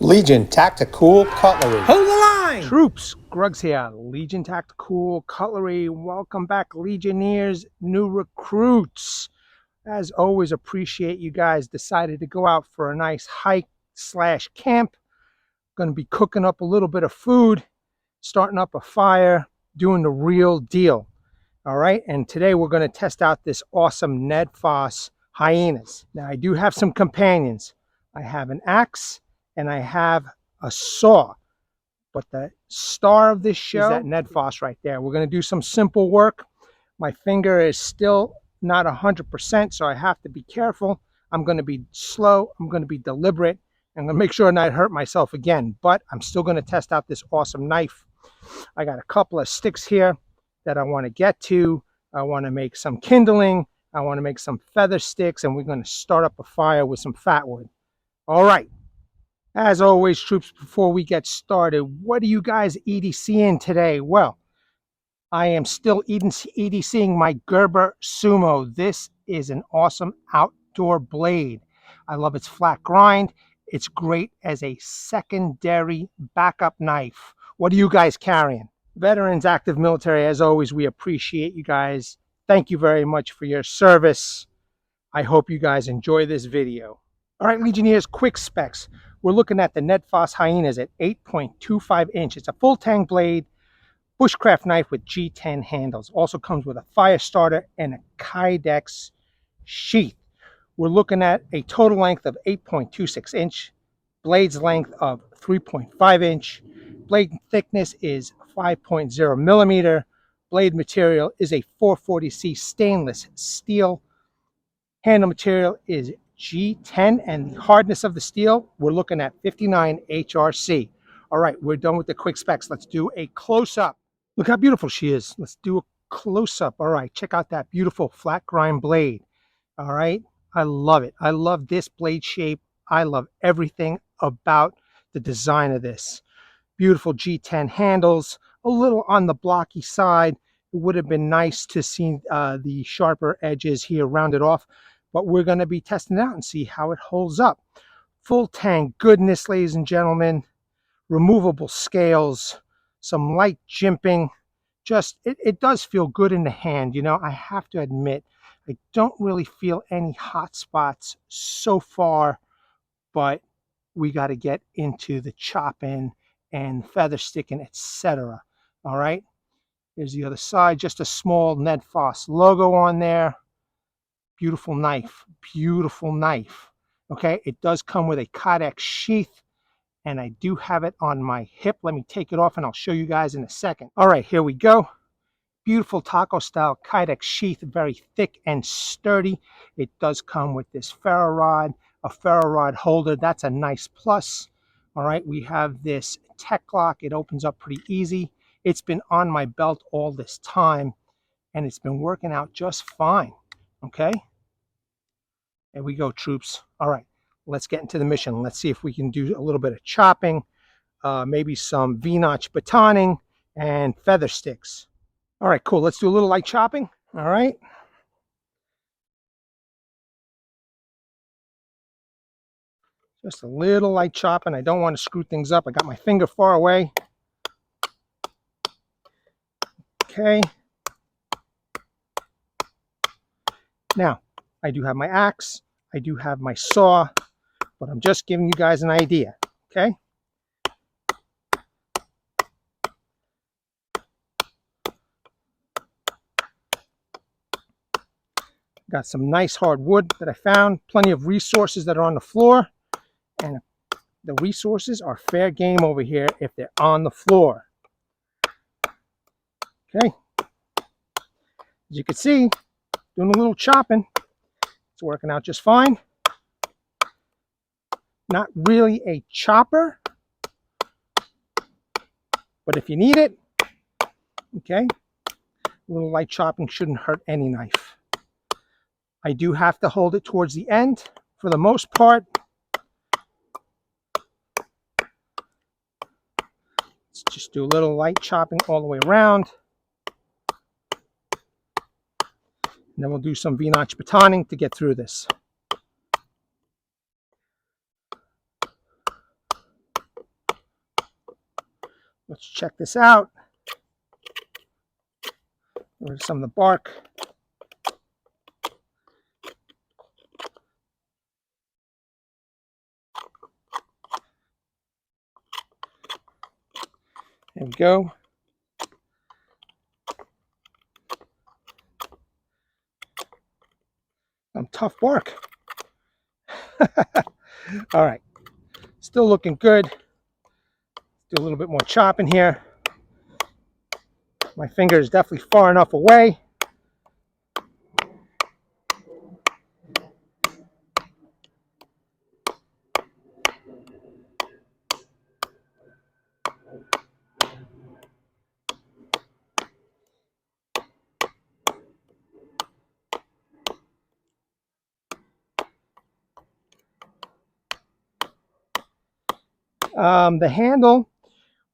Legion Tactical Cutlery. Hold the line! Troops, Gruggs here, Legion Tactical Cutlery. Welcome back, Legionnaires, new recruits. As always, appreciate you guys decided to go out for a nice hike slash camp. Going to be cooking up a little bit of food, starting up a fire, doing the real deal. All right, and today we're going to test out this awesome NedFoss Hyenas. Now, I do have some companions. I have an axe and I have a saw. But the star of this show is that NedFoss right there. We're going to do some simple work. My finger is still not 100%, so I have to be careful. I'm going to be slow. I'm going to be deliberate. I'm going to make sure not hurt myself again. But I'm still going to test out this awesome knife. I got a couple of sticks here that I want to get to. I want to make some kindling. I want to make some feather sticks. And we're going to start up a fire with some fat wood. All right. As always, troops, before we get started, what are you guys EDCing today? Well, I am still EDCing my Gerber Sumo. This is an awesome outdoor blade. I love its flat grind. It's great as a secondary backup knife. What are you guys carrying? Veterans, active military, as always, we appreciate you guys. Thank you very much for your service. I hope you guys enjoy this video. All right, Legionnaires, quick specs. We're looking at the NedFoss Hyenas at 8.25 inch. It's a full tang blade, bushcraft knife with G10 handles. Also comes with a fire starter and a Kydex sheath. We're looking at a total length of 8.26 inch, blade's length of 3.5 inch, blade thickness is 5.0 millimeter, blade material is a 440C stainless steel, handle material is G10, and the hardness of the steel, we're looking at 59 HRC. All right, we're done with the quick specs. Let's do a close-up. Look how beautiful she is. Let's do a close-up. All right, check out that beautiful flat grind blade. All right, I love it. I love this blade shape. I love everything about the design of this. Beautiful G10 handles, a little on the blocky side. It would have been nice to see the sharper edges here rounded off, but we're going to be testing it out and see how it holds up. Full tang goodness, ladies and gentlemen. Removable scales, some light jimping. Just, it does feel good in the hand. You know, I have to admit, I don't really feel any hot spots so far, but we got to get into the chopping and feather sticking, etc. All right, here's the other side, just a small NedFoss logo on there. Beautiful knife, beautiful knife. Okay, it does come with a Kydex sheath, and I do have it on my hip. Let me take it off and I'll show you guys in a second. All right, here we go. Beautiful taco style Kydex sheath, very thick and sturdy. It does come with this ferro rod, a ferro rod holder. That's a nice plus. All right, we have this tech lock. It opens up pretty easy. It's been on my belt all this time and it's been working out just fine. Okay, there we go, troops. All right, let's get into the mission. Let's see if we can do a little bit of chopping, maybe some V-notch batoning and feather sticks. All right, cool. Let's do a little light chopping. All right. Just a little light chopping. I don't want to screw things up. I got my finger far away. Okay. Now, I do have my axe. I do have my saw, but I'm just giving you guys an idea. Okay. Got some nice hard wood that I found. Plenty of resources that are on the floor. And the resources are fair game over here if they're on the floor. Okay. As you can see, doing a little chopping. It's working out just fine. Not really a chopper, but if you need it, okay, a little light chopping shouldn't hurt any knife. I do have to hold it towards the end for the most part. Let's just do a little light chopping all the way around. And then we'll do some V-notch batoning to get through this. Let's check this out. There's some of the bark. There we go. Some tough bark. All right, still looking good. Do a little bit more chopping here. My finger is definitely far enough away. The handle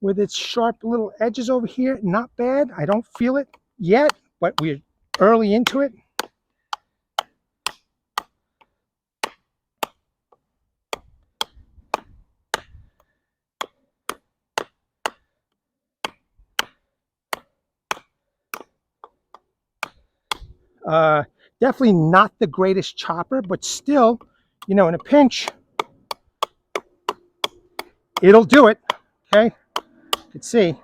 with its sharp little edges over here, not bad. I don't feel it yet, but we're early into it. Definitely not the greatest chopper, but still, you know, in a pinch, it'll do it. Okay, you can see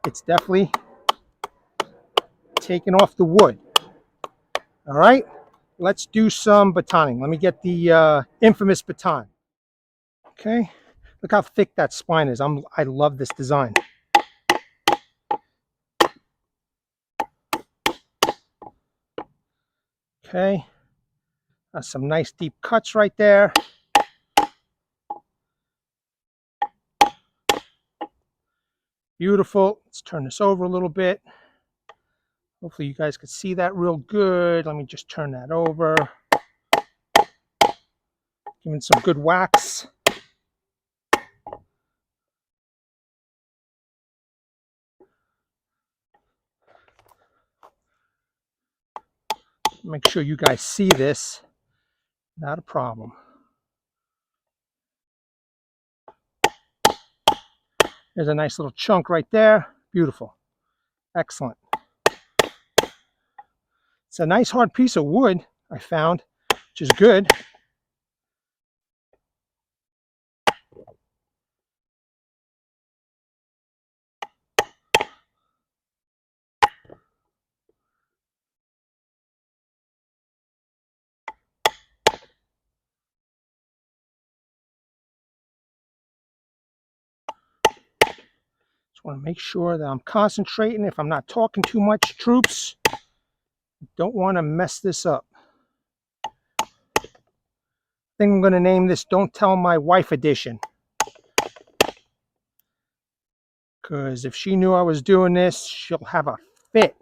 it's definitely taking off the wood. All right, let's do some batoning. Let me get the infamous baton. Okay, look how thick that spine is. I love this design. Okay, some nice deep cuts right there. Beautiful. Let's turn this over a little bit. Hopefully you guys can see that real good. Let me just turn that over. Giving some good wax. Make sure you guys see this. Not a problem. There's a nice little chunk right there. Beautiful. Excellent. It's a nice hard piece of wood, I found, which is good. Just want to make sure that I'm concentrating. If I'm not talking too much, troops, don't want to mess this up. I think I'm going to name this Don't Tell My Wife Edition. Because if she knew I was doing this, she'll have a fit.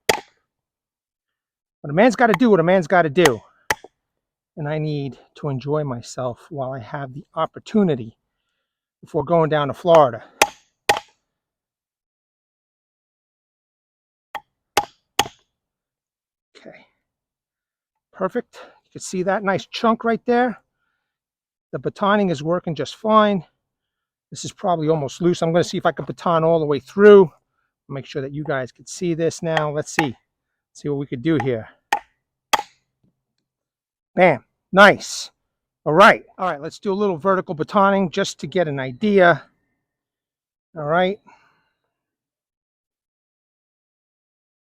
But a man's got to do what a man's got to do. And I need to enjoy myself while I have the opportunity before going down to Florida. Okay. Perfect. You can see that nice chunk right there. The batoning is working just fine. This is probably almost loose. I'm going to see if I can baton all the way through. Make sure that you guys can see this now. Let's see. See what we could do here. Bam. Nice. All right. All right. Let's do a little vertical batoning just to get an idea. All right.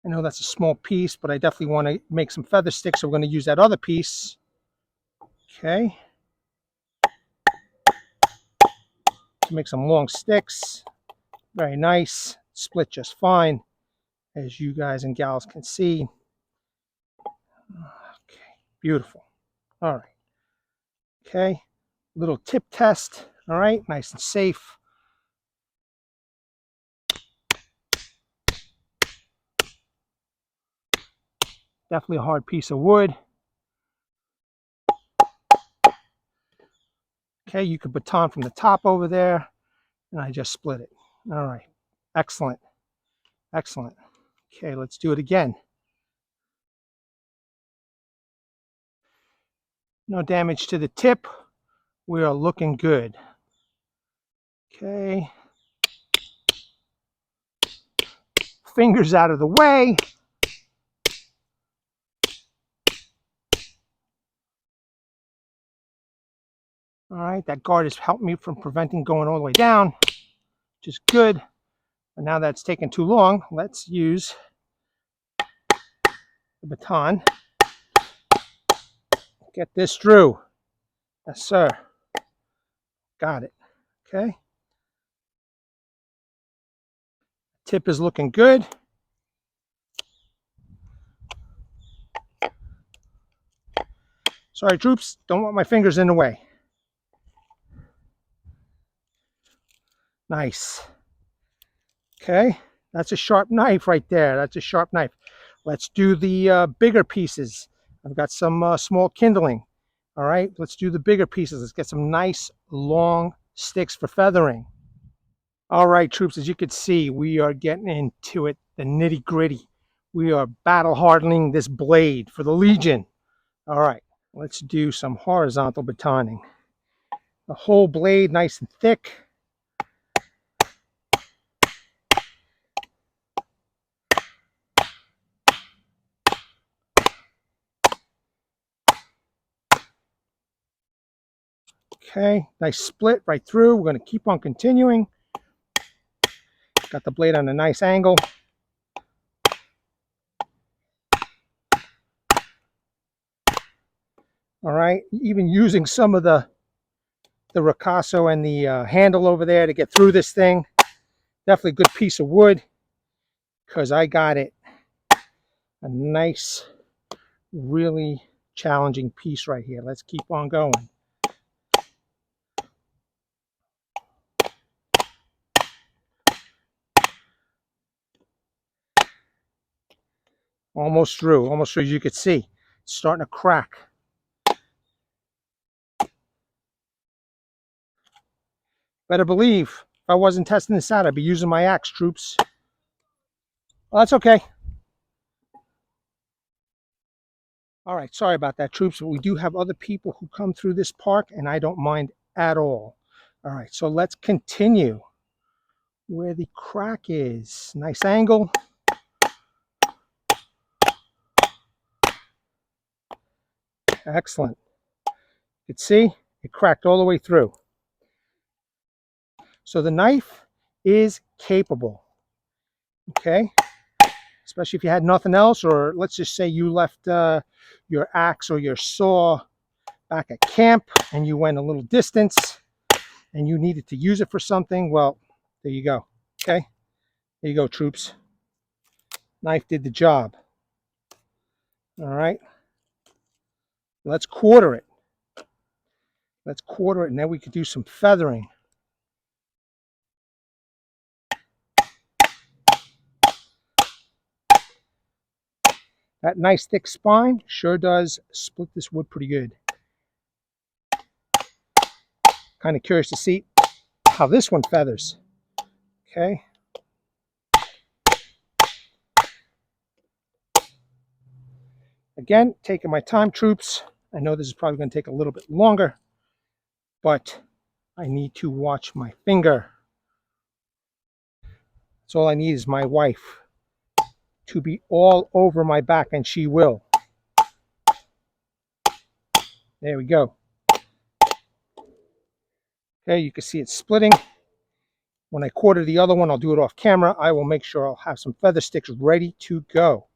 I know that's a small piece, but I definitely want to make some feather sticks, so we're going to use that other piece. Okay. To make some long sticks. Very nice. Split just fine, as you guys and gals can see. Okay. Beautiful. All right. Okay. Little tip test. All right. Nice and safe. Definitely a hard piece of wood. Okay, you could baton from the top over there, and I just split it. All right, excellent, excellent. Okay, let's do it again. No damage to the tip. We are looking good. Okay. fingers out of the way. All right, that guard has helped me from preventing going all the way down, which is good. And now that's taken too long, let's use the baton. Get this through. Yes, sir. Got it. Okay. Tip is looking good. Sorry, troops, don't want my fingers in the way. Nice. Okay, that's a sharp knife right there. That's a sharp knife. Let's do the bigger pieces. I've got some small kindling. All right, let's do the bigger pieces. Let's get some nice long sticks for feathering. All right, troops, as you can see, we are getting into it, the nitty gritty. We are battle hardening this blade for the Legion. All right, let's do some horizontal batoning. The whole blade nice and thick. Okay, nice split right through. We're going to keep on continuing. Got the blade on a nice angle. All right, even using some of the ricasso and the handle over there to get through this thing. Definitely a good piece of wood because I got it a nice, really challenging piece right here. Let's keep on going. Almost through, as you can see. It's starting to crack. Better believe, if I wasn't testing this out, I'd be using my axe, troops. Well, that's okay. All right, sorry about that, troops, but we do have other people who come through this park, and I don't mind at all. All right, so let's continue where the crack is. Nice angle. Excellent. You can see it cracked all the way through. So the knife is capable, okay? Especially if you had nothing else, or let's just say you left your axe or your saw back at camp and you went a little distance and you needed to use it for something. Well, there you go. Okay, there you go, troops. Knife did the job. All right, let's quarter it. Let's quarter it, and then we could do some feathering. That nice thick spine sure does split this wood pretty good. Kind of curious to see how this one feathers. Okay. Again, taking my time, troops. I know this is probably going to take a little bit longer, but I need to watch my finger. That's all I need is my wife to be all over my back, and she will. There we go. Okay, you can see it splitting. When I quarter the other one, I'll do it off camera. I will make sure I'll have some feather sticks ready to go.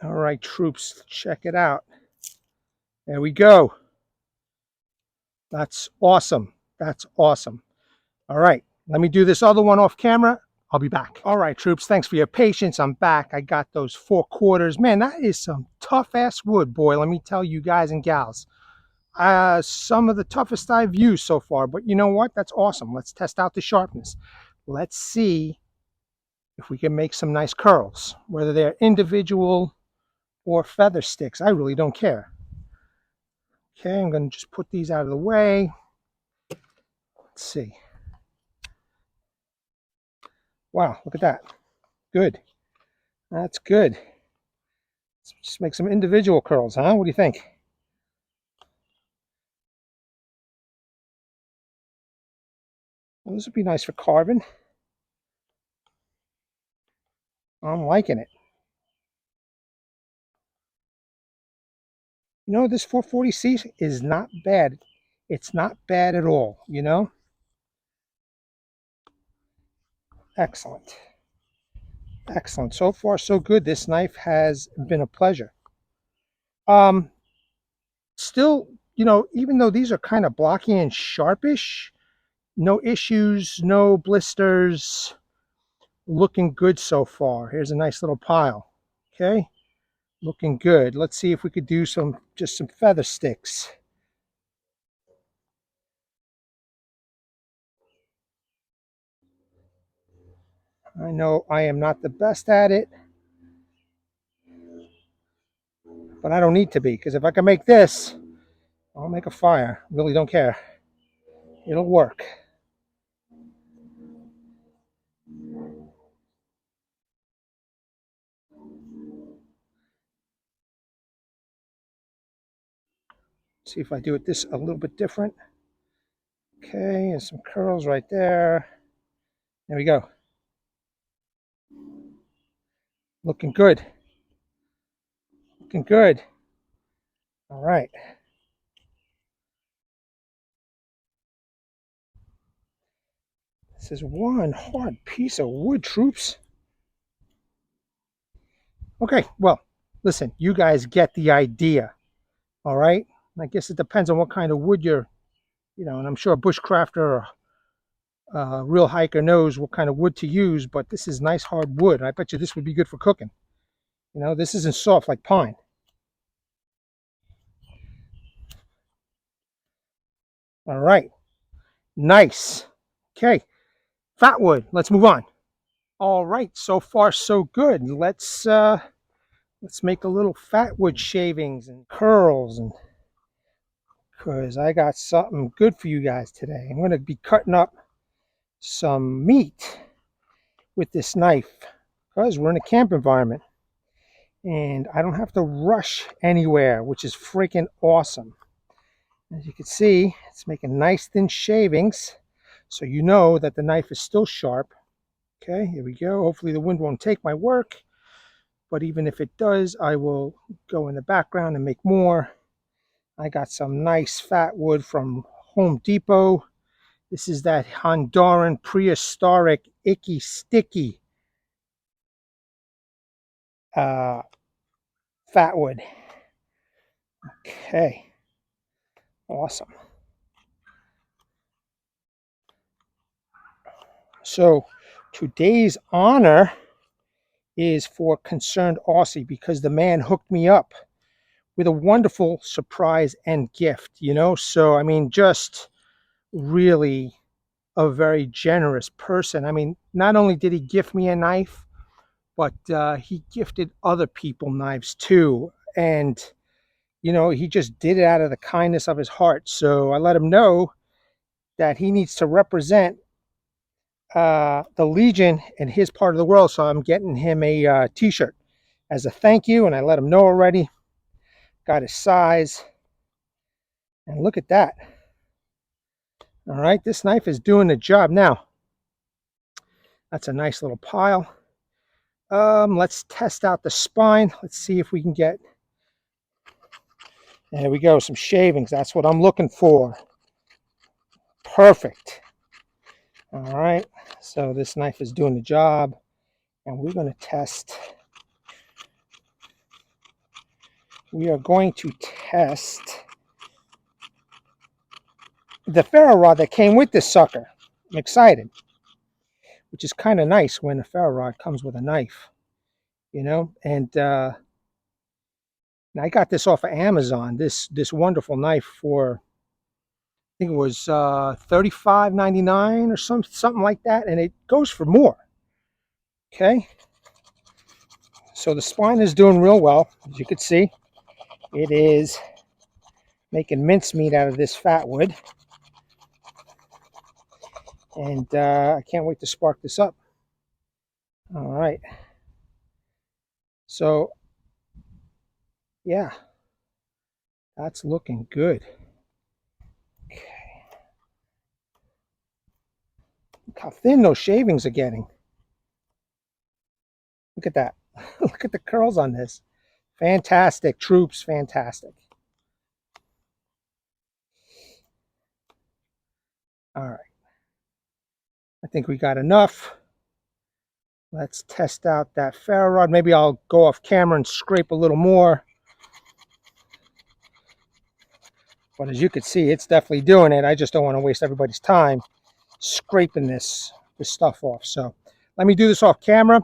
All right, troops, check it out. There we go. That's awesome. That's awesome. All right, let me do this other one off camera. I'll be back. All right, troops, thanks for your patience. I'm back. I got those 4/4. Man, that is some tough-ass wood, boy. Let me tell you guys and gals. Some of the toughest I've used so far, but you know what? That's awesome. Let's test out the sharpness. Let's see if we can make some nice curls, whether they're individual or feather sticks. I really don't care. Okay, I'm going to just put these out of the way. Let's see. Wow, look at that. Good. That's good. Let's just make some individual curls, huh? What do you think? Well, this would be nice for carving. I'm liking it. You know, this 440C is not bad. It's not bad at all, you know? Excellent. Excellent. So far, so good. This knife has been a pleasure. Um, Still, you know, even though these are kind of blocky and sharpish, no issues, no blisters, looking good so far. Here's a nice little pile. Okay, looking good. Let's see if we could do just some feather sticks. I know I am not the best at it, but I don't need to be, because if I can make this, I'll make a fire. Really don't care. It'll work. See if I do it this a little bit different. Okay, and some curls right there. There we go. Looking good. Looking good. All right. This is one hard piece of wood, troops. Okay, well, listen, you guys get the idea. All right. I guess it depends on what kind of wood you're, you know, and I'm sure a bushcrafter or a real hiker knows what kind of wood to use, but this is nice hard wood. I bet you this would be good for cooking. You know, this isn't soft like pine. All right. Nice. Okay. Fat wood. Let's move on. All right. So far, so good. Let's make a little fat wood shavings and curls, and because I got something good for you guys today. I'm going to be cutting up some meat with this knife because we're in a camp environment and I don't have to rush anywhere, which is freaking awesome. As you can see, it's making nice thin shavings, so you know that the knife is still sharp. Okay, here we go. Hopefully the wind won't take my work, but even if it does, I will go in the background and make more. I got some nice fat wood from Home Depot. This is that Honduran prehistoric icky sticky fat wood. Okay, awesome. So today's honor is for Concerned Aussie because the man hooked me up with a wonderful surprise and gift, you know? So, I mean, just really a very generous person. I mean, not only did he gift me a knife, but he gifted other people knives too. And, you know, he just did it out of the kindness of his heart. So I let him know that he needs to represent the Legion in his part of the world. So I'm getting him a t-shirt as a thank you. And I let him know already. Got his size. And look at that. All right, this knife is doing the job now. That's a nice little pile. Let's test out the spine. Let's see if we can get, there we go, some shavings. That's what I'm looking for. Perfect. All right, so this knife is doing the job, and we're going to test. We are going to test the ferro rod that came with this sucker. I'm excited, which is kind of nice when a ferro rod comes with a knife, you know. And I got this off of Amazon. This wonderful knife for, I think it was $35.99 or something like that, and it goes for more. Okay, so the spine is doing real well, as you can see. It is making mincemeat out of this fat wood, and I can't wait to spark this up. All right, so yeah, that's looking good. Okay. Look how thin those shavings are getting. Look at that. Look at the curls on this. Fantastic, troops, fantastic. All right. I think we got enough. Let's test out that ferro rod. Maybe I'll go off camera and scrape a little more. But as you can see, it's definitely doing it. I just don't want to waste everybody's time scraping this stuff off. So let me do this off camera,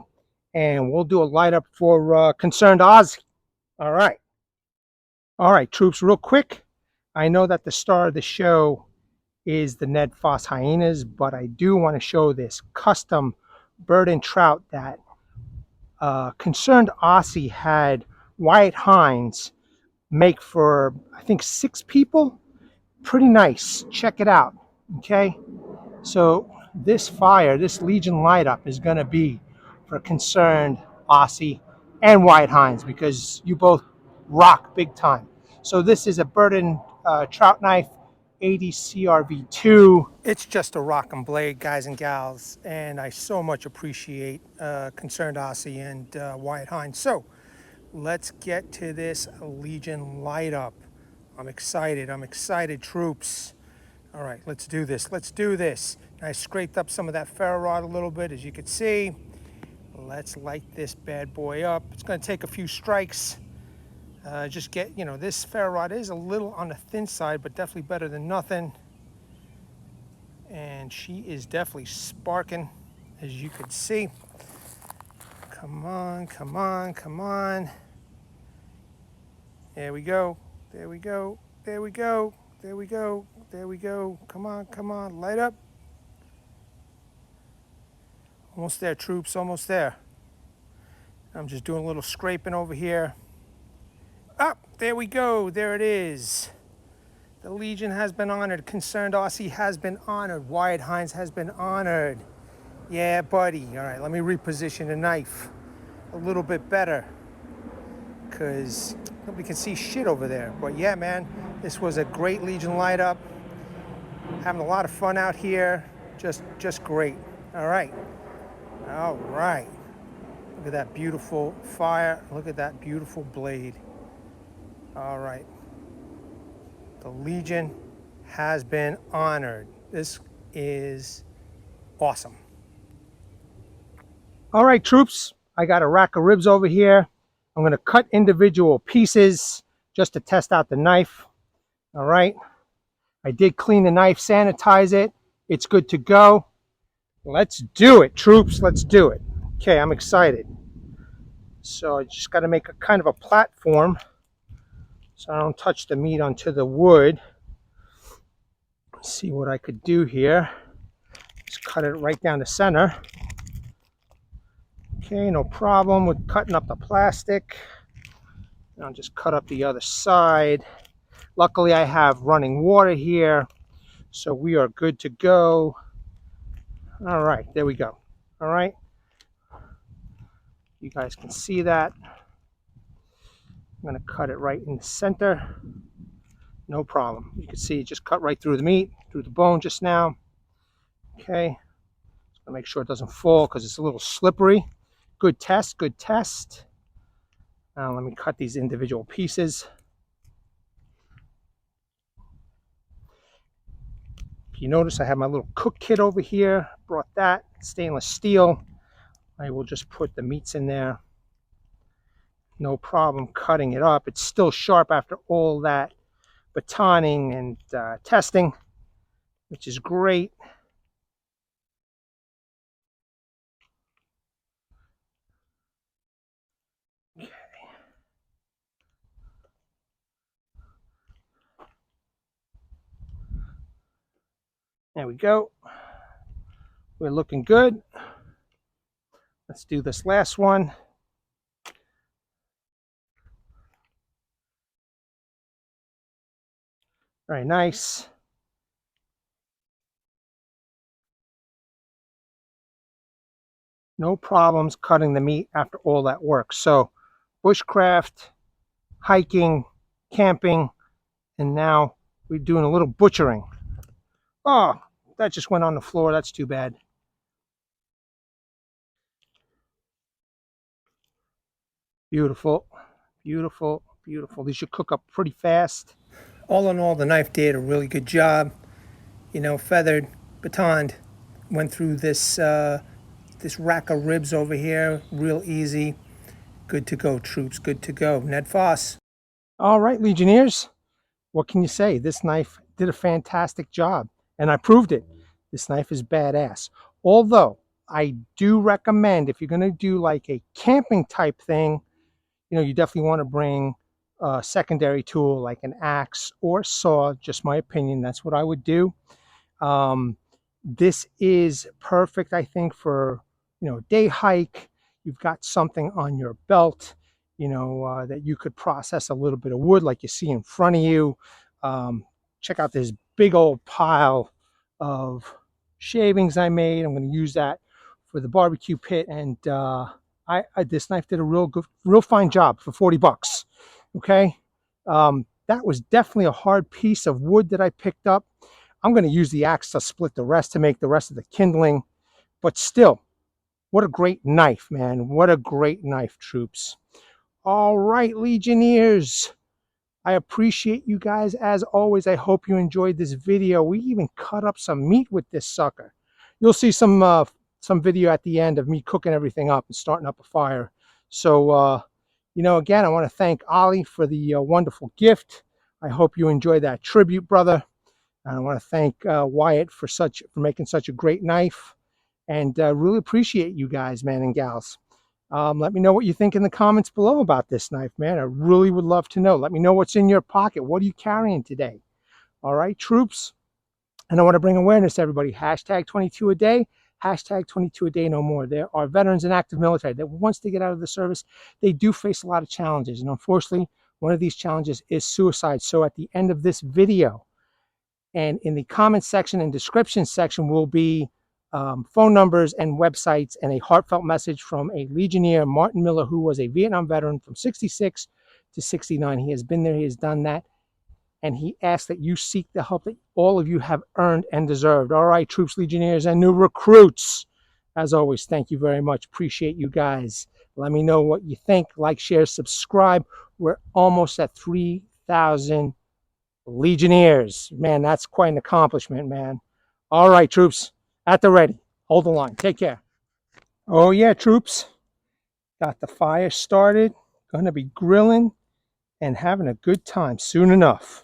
and we'll do a light up for Concerned Ozzy. All right. All right, troops, real quick. I know that the star of the show is the NedFoss Hyenas, but I do want to show this custom bird and trout that Concerned Aussie had Wyatt Hines make for, I think, 6 people. Pretty nice. Check it out. Okay. So this fire, this Legion light up is going to be for Concerned Aussie and Wyatt Hines, because you both rock big time. So this is a bird and trout knife, 80 CRV2. It's just a rockin' blade, guys and gals, and I so much appreciate Concerned Aussie and Wyatt Hines. So let's get to this Legion light up. I'm excited, troops. All right, let's do this. Let's do this. I scraped up some of that ferro rod a little bit, as you can see. Let's light this bad boy up. It's going to take a few strikes. Just get, this ferro rod is a little on the thin side, but definitely better than nothing. And she is definitely sparking, as you can see. Come on, come on, come on. There we go. There we go. There we go. There we go. There we go. Come on, come on. Light up. Almost there, troops. Almost there. I'm just doing a little scraping over here. Up. There we go. There it is. The Legion has been honored. Concerned Aussie has been honored. Wyatt Hines has been honored. Yeah, buddy. All right, let me reposition the knife a little bit better, because nobody can see shit over there. But yeah, man, this was a great Legion light up. Having a lot of fun out here. Just great. All right. All right. Look at that beautiful fire. Look at that beautiful blade. All right. The Legion has been honored. This is awesome. All right, troops. I got a rack of ribs over here. I'm going to cut individual pieces just to test out the knife. All right. I did clean the knife, sanitize it. It's good to go. Let's do it, troops. Let's do it. Okay, I'm excited. So I just got to make a kind of a platform so I don't touch the meat onto the wood. Let's see what I could do here. Just cut it right down the center. Okay, no problem with cutting up the plastic. I'll just cut up the other side. Luckily, I have running water here, so we are good to go. All right, there we go. All right. You guys can see that. I'm going to cut it right in the center. No problem. You can see it just cut right through the meat, through the bone just now. Okay. Just going to make sure it doesn't fall because it's a little slippery. Good test, good test. Now let me cut these individual pieces. If you notice, I have my little cook kit over here. Brought that, stainless steel. I will just put the meats in there. No problem cutting it up. It's still sharp after all that batoning and testing, which is great. Okay. There we go. We're looking good. Let's do this last one. Very nice. No problems cutting the meat after all that work. So bushcraft, hiking, camping, and now we're doing a little butchering. Oh, that just went on the floor. That's too bad. Beautiful, beautiful, beautiful. These should cook up pretty fast. All in all, the knife did a really good job. You know, feathered, batoned, went through this this rack of ribs over here, real easy. Good to go, troops, good to go. NedFoss. All right, Legionnaires, what can you say? This knife did a fantastic job, and I proved it. This knife is badass. Although, I do recommend if you're going to do like a camping type thing, you know, you definitely want to bring a secondary tool like an axe or saw. Just my opinion, that's what I would do. This is perfect, I think, for, you know, day hike. You've got something on your belt, you know, that you could process a little bit of wood like you see in front of you. Check out this big old pile of shavings I made. I'm going to use that for the barbecue pit, and this knife did a real fine job for 40 bucks. Okay, that was definitely a hard piece of wood that I picked up. I'm going to use the axe to split the rest to make the rest of the kindling. But still, what a great knife, man. What a great knife, troops. All right, Legionnaires. I appreciate you guys as always. I hope you enjoyed this video. We even cut up some meat with this sucker. You'll see some video at the end of me cooking everything up and starting up a fire. So, you know, again, I want to thank Ollie for the wonderful gift. I hope you enjoyed that tribute, brother. And I want to thank Wyatt for making such a great knife, and really appreciate you guys, man and gals. Let me know what you think in the comments below about this knife, man. I really would love to know. Let me know what's in your pocket. What are you carrying today? All right, troops. And I want to bring awareness to everybody. Hashtag 22 a day. Hashtag 22 a day no more. There are veterans and active military that once they get out of the service, they do face a lot of challenges. And unfortunately, one of these challenges is suicide. So at the end of this video, and in the comments section and description section will be phone numbers and websites and a heartfelt message from a Legionnaire, Martin Miller, who was a Vietnam veteran from 66 to 69. He has been there, he has done that, and he asks that you seek the help that all of you have earned and deserved. All right, troops, Legionnaires, and new recruits, as always, thank you very much. Appreciate you guys. Let me know what you think. Like, share, subscribe. We're almost at 3,000 Legionnaires. Man, that's quite an accomplishment, man. All right, troops, at the ready. Hold the line. Take care. Oh, yeah, troops. Got the fire started. Going to be grilling and having a good time soon enough.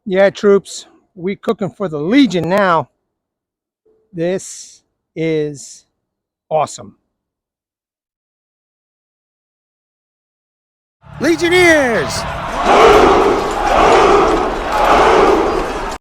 Yeah, troops, we cooking for the Legion now. This is awesome. Legionnaires!